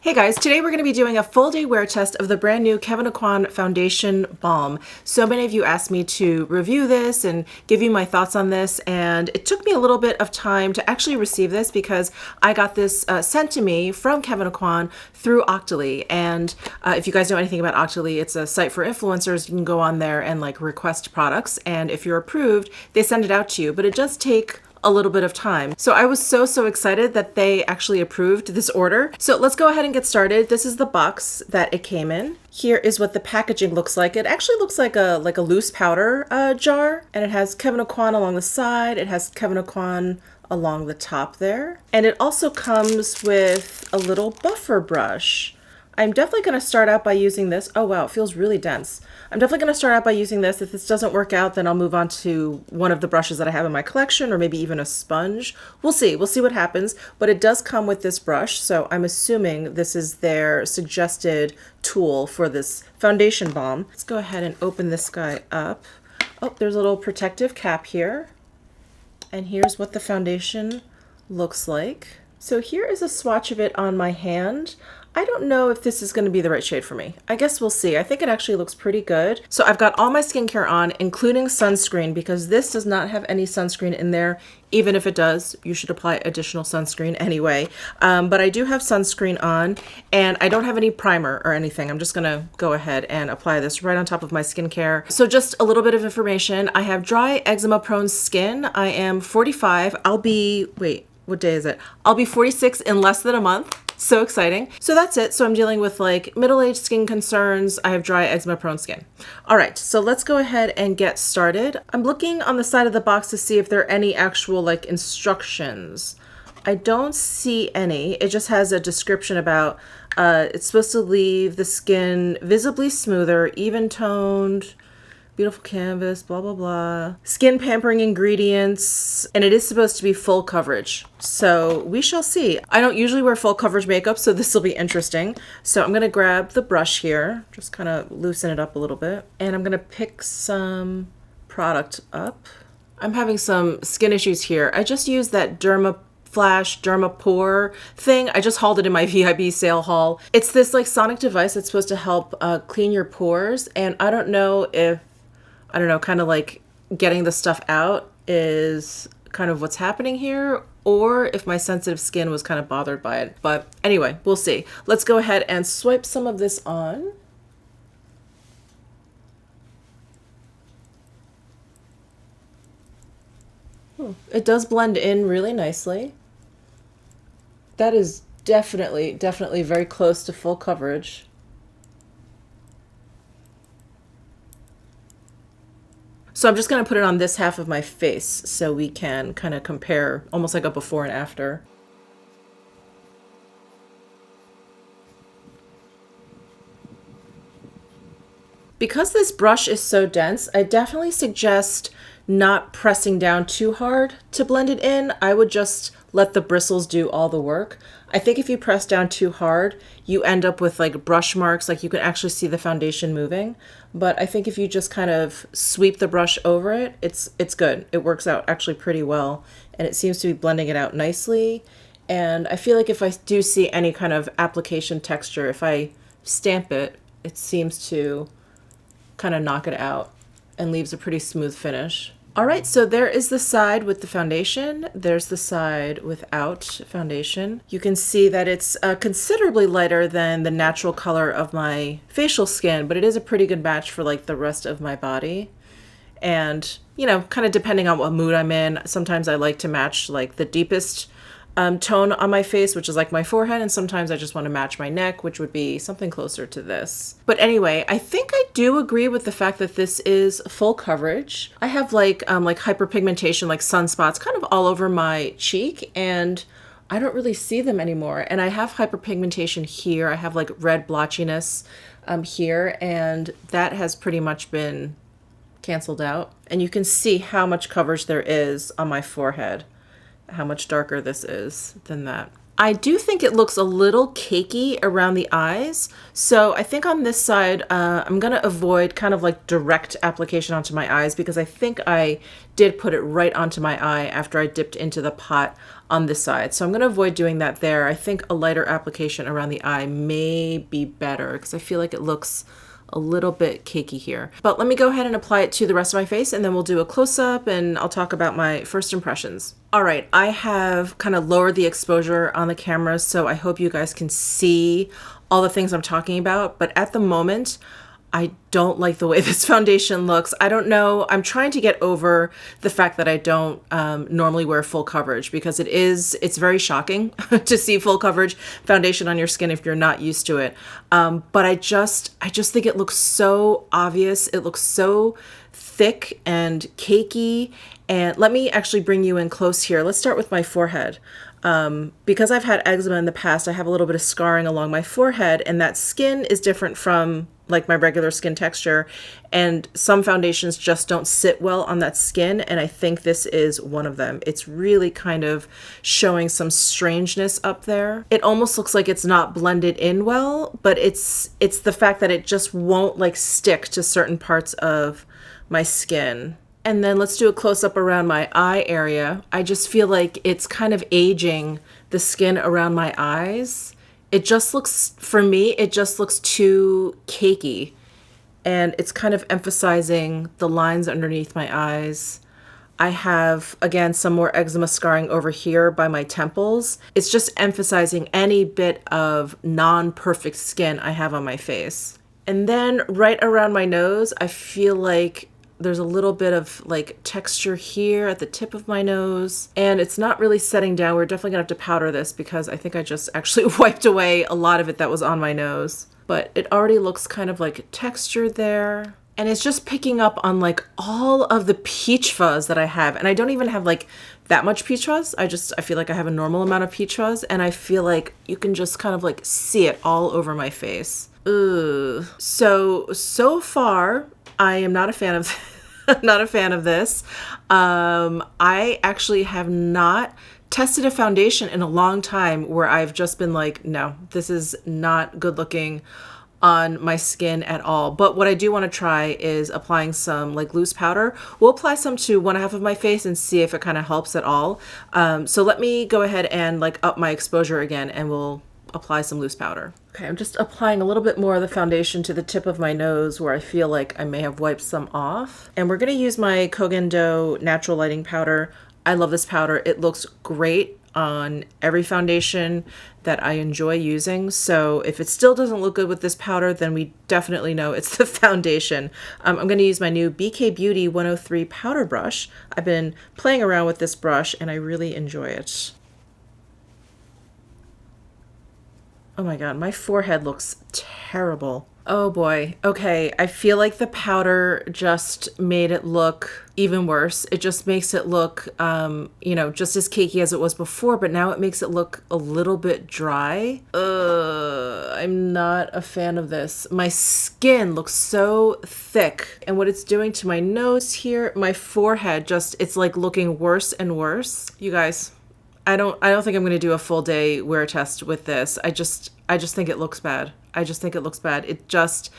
Hey guys, today we're going to be doing a full day wear test of the brand new KEVYN AUCOIN Foundation Balm. So many of you asked me to review this and give you my thoughts on this, and it took me a little bit of time to actually receive this because I got this sent to me from KEVYN AUCOIN through Octoly. And if you guys know anything about Octoly, it's a site for influencers. You can go on there and like request products, and if you're approved, they send it out to you, but it does take a little bit of time. So I was so excited that they actually approved this order. So let's go ahead and get started. This is the box that it came in. Here is what the packaging looks like. It actually looks like a loose powder jar, and it has KEVYN AUCOIN along the side. It has KEVYN AUCOIN along the top there. And it also comes with a little buffer brush. I'm definitely going to start out by using this. Oh wow, it feels really dense. I'm definitely going to start out by using this. If this doesn't work out, then I'll move on to one of the brushes that I have in my collection, or maybe even a sponge. We'll see what happens, but it does come with this brush, so I'm assuming this is their suggested tool for this foundation balm. Let's go ahead and open this guy up. Oh, there's a little protective cap here, and here's what the foundation looks like. So here is a swatch of it on my hand. I don't know if this is going to be the right shade for me. I guess we'll see. I think it actually looks pretty good. So I've got all my skincare on, including sunscreen, because this does not have any sunscreen in there. Even if it does, you should apply additional sunscreen anyway. But I do have sunscreen on, and I don't have any primer or anything. I'm just going to go ahead and apply this right on top of my skincare. So just a little bit of information. I have dry eczema prone skin. I am 45. Wait, what day is it? I'll be 46 in less than a month. So exciting. So that's it. So I'm dealing with like middle-aged skin concerns. I have dry eczema prone skin. All right, so let's go ahead and get started. I'm looking on the side of the box to see if there are any actual like instructions. I don't see any. It just has a description about it's supposed to leave the skin visibly smoother, even toned, beautiful canvas, blah, blah, blah. Skin pampering ingredients, and it is supposed to be full coverage. So we shall see. I don't usually wear full coverage makeup, so this will be interesting. So I'm gonna grab the brush here, just kind of loosen it up a little bit, and I'm gonna pick some product up. I'm having some skin issues here. I just used that Derma Pore thing. I just hauled it in my VIB sale haul. It's this like sonic device that's supposed to help clean your pores, and I don't know if kind of like getting the stuff out is kind of what's happening here, or if my sensitive skin was kind of bothered by it. But anyway, we'll see. Let's go ahead and swipe some of this on. It does blend in really nicely. That is definitely very close to full coverage. So I'm just going to put it on this half of my face so we can kind of compare, almost like a before and after. Because this brush is so dense, I definitely suggest not pressing down too hard to blend it in. I would just let the bristles do all the work. I think if you press down too hard, you end up with like brush marks, like you can actually see the foundation moving. But I think if you just kind of sweep the brush over it, it's good. It works out actually pretty well, and it seems to be blending it out nicely. And I feel like if I do see any kind of application texture, if I stamp it, it seems to kind of knock it out and leaves a pretty smooth finish. All right, so there is the side with the foundation. There's the side without foundation. You can see that it's considerably lighter than the natural color of my facial skin, but it is a pretty good match for like the rest of my body. And, you know, kind of depending on what mood I'm in, sometimes I like to match like the deepest tone on my face, which is like my forehead, and sometimes I just want to match my neck, which would be something closer to this. But anyway, I think I do agree with the fact that this is full coverage. I have like hyperpigmentation, like sunspots kind of all over my cheek, and I don't really see them anymore. And I have hyperpigmentation here. I have like red blotchiness here, and that has pretty much been canceled out. And you can see how much coverage there is on my forehead, how much darker this is than that. I do think it looks a little cakey around the eyes. So I think on this side, I'm going to avoid kind of like direct application onto my eyes because I think I did put it right onto my eye after I dipped into the pot on this side. So I'm going to avoid doing that there. I think a lighter application around the eye may be better because I feel like it looks a little bit cakey here. But let me go ahead and apply it to the rest of my face and then we'll do a close-up and I'll talk about my first impressions. All right, I have kind of lowered the exposure on the camera, so I hope you guys can see all the things I'm talking about. But at the moment, I don't like the way this foundation looks. I don't know. I'm trying to get over the fact that I don't normally wear full coverage because it's very shocking to see full coverage foundation on your skin if you're not used to it. But I just think it looks so obvious. It looks so thick and cakey. And let me actually bring you in close here. Let's start with my forehead. Because I've had eczema in the past, I have a little bit of scarring along my forehead, and that skin is different from like my regular skin texture, and some foundations just don't sit well on that skin, and I think this is one of them. It's really kind of showing some strangeness up there. It almost looks like it's not blended in well, but it's the fact that it just won't like stick to certain parts of my skin. And then let's do a close-up around my eye area. I just feel like it's kind of aging the skin around my eyes. It just looks, for me, it just looks too cakey. And it's kind of emphasizing the lines underneath my eyes. I have, again, some more eczema scarring over here by my temples. It's just emphasizing any bit of non-perfect skin I have on my face. And then right around my nose, I feel like there's a little bit of like texture here at the tip of my nose, and it's not really setting down. We're definitely gonna have to powder this because I think I just actually wiped away a lot of it that was on my nose. But it already looks kind of like texture there. And it's just picking up on like all of the peach fuzz that I have. And I don't even have like that much peach fuzz. I feel like I have a normal amount of peach fuzz, and I feel like you can just kind of like see it all over my face. Ugh. So far, I am not a fan of not a fan of this. I actually have not tested a foundation in a long time where I've just been like, no, this is not good looking on my skin at all. But what I do want to try is applying some like loose powder. We'll apply some to one half of my face and see if it kind of helps at all. So let me go ahead and like up my exposure again and we'll apply some loose powder. Okay, I'm just applying a little bit more of the foundation to the tip of my nose where I feel like I may have wiped some off. And we're gonna use my Kogan Do Natural Lighting Powder. I love this powder. It looks great on every foundation that I enjoy using. So if it still doesn't look good with this powder, then we definitely know it's the foundation. I'm gonna use my new BK Beauty 103 powder brush. I've been playing around with this brush and I really enjoy it. Oh my God, my forehead looks terrible. Oh boy. Okay, I feel like the powder just made it look even worse. It just makes it look, just as cakey as it was before, but now it makes it look a little bit dry. I'm not a fan of this. My skin looks so thick, and what it's doing to my nose here, my forehead it's like looking worse and worse. You guys, I don't think I'm going to do a full day wear test with this. I just think it looks bad. I just think it looks bad. It just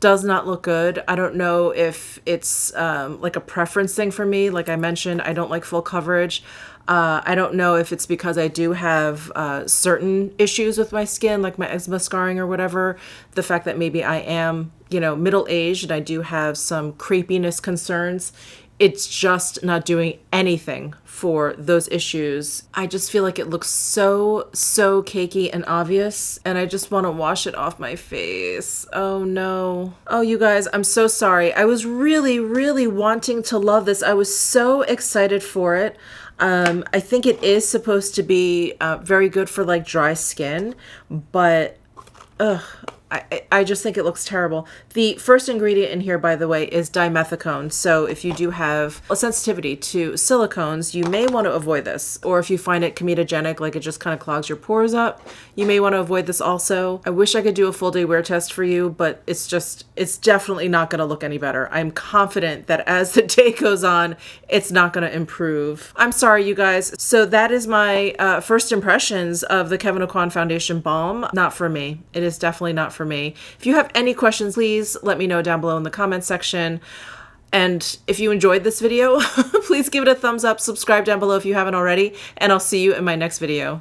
does not look good. I don't know if it's like a preference thing for me. Like I mentioned, I don't like full coverage. I don't know if it's because I do have certain issues with my skin, like my eczema scarring or whatever. The fact that maybe I am, middle-aged and I do have some creepiness concerns. It's just not doing anything for those issues. I just feel like it looks so cakey and obvious, and I just want to wash it off my face. Oh no. Oh, you guys, I'm so sorry. I was really wanting to love this. I was so excited for it. I think it is supposed to be very good for like dry skin, but I just think it looks terrible. The first ingredient in here, by the way, is dimethicone. So if you do have a sensitivity to silicones, you may want to avoid this. Or if you find it comedogenic, like it just kind of clogs your pores up, you may want to avoid this also. I wish I could do a full day wear test for you, but it's definitely not going to look any better. I'm confident that as the day goes on, it's not going to improve. I'm sorry, you guys. So that is my first impressions of the KEVYN AUCOIN Foundation Balm. Not for me. It is definitely not for me. If you have any questions, please let me know down below in the comments section. And if you enjoyed this video, please give it a thumbs up, subscribe down below if you haven't already, and I'll see you in my next video.